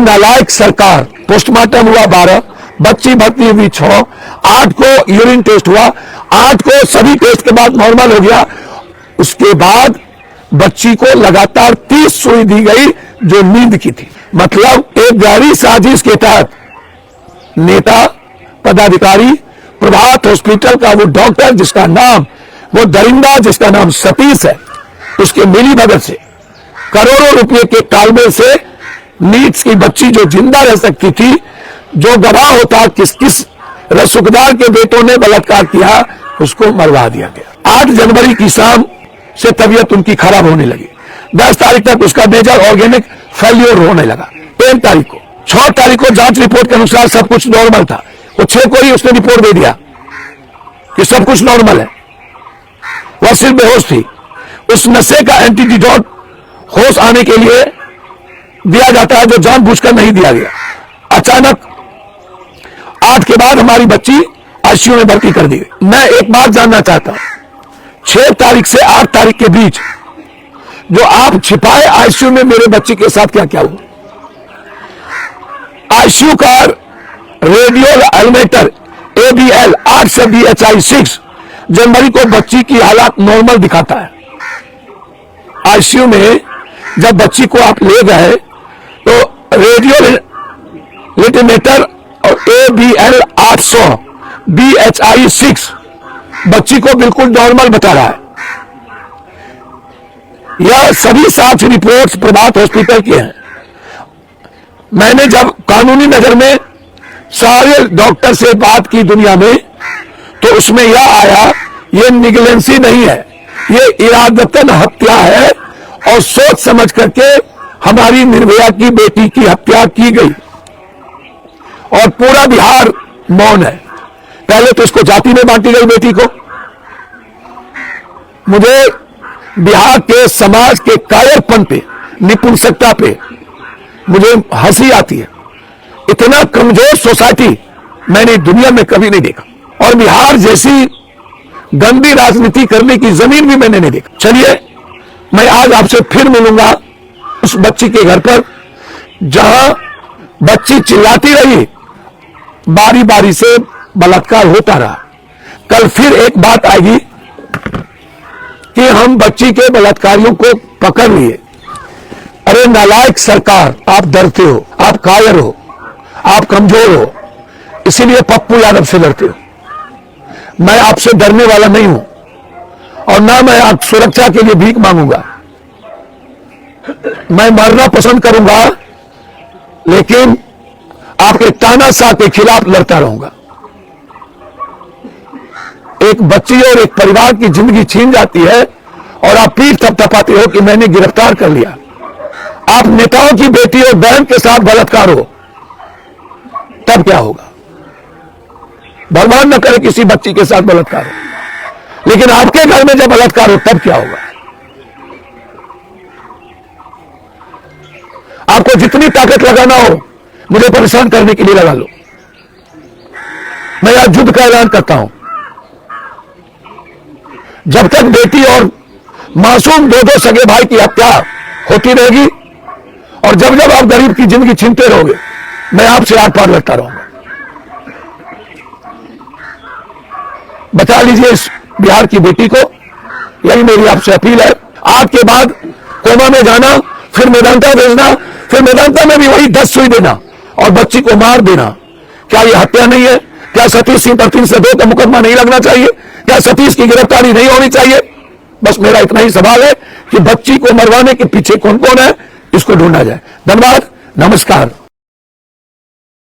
नालायक सरकार। पोस्टमार्टम हुआ 12, बच्ची भर्ती हुई 6, 8 को यूरिन टेस्ट हुआ, 8 को सभी टेस्ट के बाद नॉर्मल हो गया। उसके बाद बच्ची को लगातार 30 सुई दी गई जो नींद की थी। मतलब एक गहरी साजिश के तहत नेता पदाधिकारी प्रभात हॉस्पिटल का वो डॉक्टर जिसका नाम वो दरिंदा जिसका नाम सतीश है, उसके मिली भगत से करोड़ों रुपए के तालमेल से नीड्स की बच्ची जो जिंदा रह सकती थी, जो गवाह होता किस किस रसूखदार के बेटों ने बलात्कार किया, उसको मरवा दिया गया। 8 जनवरी की शाम से तबीयत उनकी खराब होने लगी। 10 तारीख तक उसका मेजर ऑर्गेनिक फेल्योर होने लगा। 3 तारीख को 6 तारीख को जांच रिपोर्ट के अनुसार सब कुछ नॉर्मल था। वो 6 को ही उसने रिपोर्ट दे दिया कि सब कुछ नॉर्मल है। वह सिर्फ बेहोश थी। उस नशे का एंटीडोट होश आने के लिए दिया जाता है जो जानबूझकर नहीं दिया गया। अचानक 8 के बाद हमारी बच्ची आईसीयू में भर्ती कर दी गई। मैं एक बात जानना चाहता हूं, 6 तारीख से 8 तारीख के बीच जो आप छिपाए आईसीयू में मेरे बच्ची के साथ क्या क्या हुआ? आईसीयू का रेडियो एलिमेटर ABL 8 से BHI 6 जनवरी को बच्ची की हालत नॉर्मल दिखाता है। आईसीयू में जब बच्ची को आप ले गए तो रेडियो एलिमेटर और ABL 800 BHI 6 बच्ची को बिल्कुल नॉर्मल बता रहा है। यह सभी 7 रिपोर्ट्स प्रभात हॉस्पिटल के हैं। मैंने जब कानूनी नजर में सारे डॉक्टर से बात की दुनिया में, तो उसमें यह आया ये निगलेंसी नहीं है, ये इरादतन हत्या है और सोच समझ करके हमारी निर्भया की बेटी की हत्या की गई। और पूरा बिहार मौन है। पहले तो इसको जाति में बांटी गई बेटी को। मुझे बिहार के समाज के कायरपन पे, निपुंसकता पे मुझे हंसी आती है। इतना कमजोर सोसाइटी मैंने दुनिया में कभी नहीं देखा, और बिहार जैसी गंदी राजनीति करने की जमीन भी मैंने नहीं देखा। चलिए, मैं आज आपसे फिर मिलूंगा उस बच्ची के घर पर जहां बच्ची चिल्लाती रही, बारी बारी से बलात्कार होता रहा। कल फिर एक बात आएगी कि हम बच्ची के बलात्कारियों को पकड़ लिए। अरे नालायक सरकार, आप डरते हो, आप कायर हो, आप कमजोर हो, इसीलिए पप्पू यादव से डरते हो। मैं आपसे डरने वाला नहीं हूं, और ना मैं आप सुरक्षा के लिए भीख मांगूंगा। मैं मरना पसंद करूंगा, लेकिन आपके तानाशाह के खिलाफ लड़ता रहूंगा। एक बच्ची और एक परिवार की जिंदगी छीन जाती है और आप पीठ थपथपाते हो कि मैंने गिरफ्तार कर लिया। आप नेताओं की बेटी और बहन के साथ बलात्कार हो, तब क्या होगा? भगवान न करे किसी बच्ची के साथ बलात्कार हो, लेकिन आपके घर में जब बलात्कार हो तब क्या होगा? आपको जितनी ताकत लगाना हो मुझे परेशान करने के लिए लगा लो। मैं आज युद्ध का ऐलान करता हूं। जब तक बेटी और मासूम 2-2 सगे भाई की हत्या होती रहेगी, और जब जब आप गरीब की जिंदगी छीनते रहोगे, मैं आपसे आर पार लड़ता रहूंगा। बचा लीजिए इस बिहार की बेटी को, यही मेरी आपसे अपील है। आज के बाद कोमा में जाना, फिर मेदांता भेजना, फिर मेदांता में भी वही 10 सुई देना और बच्ची को मार देना, क्या यह हत्या नहीं है? क्या सतीश सिंह पर 302 का मुकदमा नहीं लगना चाहिए? क्या सतीश की गिरफ्तारी नहीं होनी चाहिए? बस मेरा इतना ही सवाल है कि बच्ची को मरवाने के पीछे कौन कौन है, इसको ढूंढा जाए। धन्यवाद, नमस्कार।